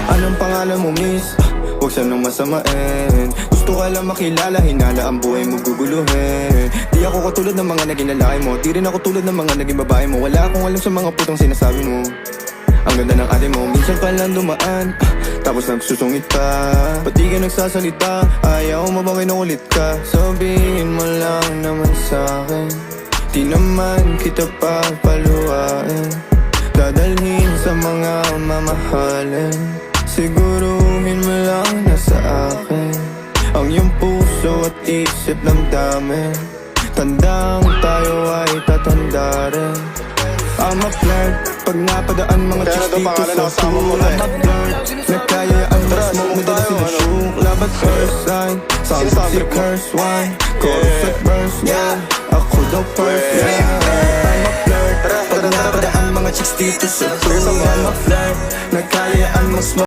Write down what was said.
Anong pangalan mo, miss? Huwag sanang masamain. Gusto ka lang makilala, hinala ang buhay mo guguluhin. Di ako katulad ng mga naging lalaki mo, di rin ako tulad ng mga naging babae mo. Wala akong alam sa mga putang sinasabi mo. Ang ganda ng ate mo, minsan pa lang dumaan, tapos nagsusungit pa. Ba't di ka nagsasalita? Ayaw mo bang kinukulit ka? Sabihin mo lang naman sa'kin, di naman kita papaluhain. Dadalhin sa mga mamahalin, siguruhin mo lang na sa akin ang iyong puso at isip damdamin. Tandang tayo ay tatanda rin. I'm a flirt, pag napadaan mga chicks dito sa school. I'm a flirt, nagkayaan mo smoke, madala sila shook. Labat first sign, sound si curse one, chorus at verse, yeah, ako daw first, yeah. I'm a flirt, pag napadaan mga chicks dito sa school. I'm a flirt, nagkayaan mo smoke.